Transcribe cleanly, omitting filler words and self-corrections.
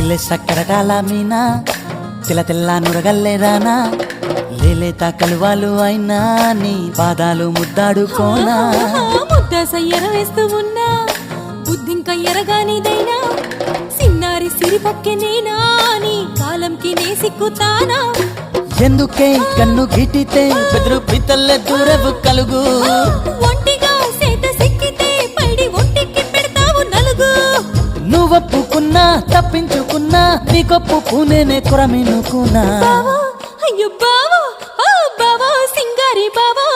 నీళ్ళే సక్కరటాల మీనా తెల్ల తెల్ల నురగల్లే రానా లేలేత కలువాలు అయినా నీ పాదాలు ముద్దాడుకోనా ముద్ద సయ్యర వేస్తూ ఉన్నా బుద్ధింక ఎరగానిదైనా సిన్నారి సిరిపక్కె నేనా నీ కాలంకి నే సిక్కుతానా ఎందుకే కన్ను గిటితే బెదురు పితల్లే దూరవు కలుగు ఒంటిగా సేత సిక్కితే పైడి ఒంటికి పెడతావు నలుగు నువ్వొప్పుకున్నా తప్పించుకున్నా నీకొప్పు పూనేనే కురమినుకున్నా బావా అయ్యో బావా బావా సింగారి బావా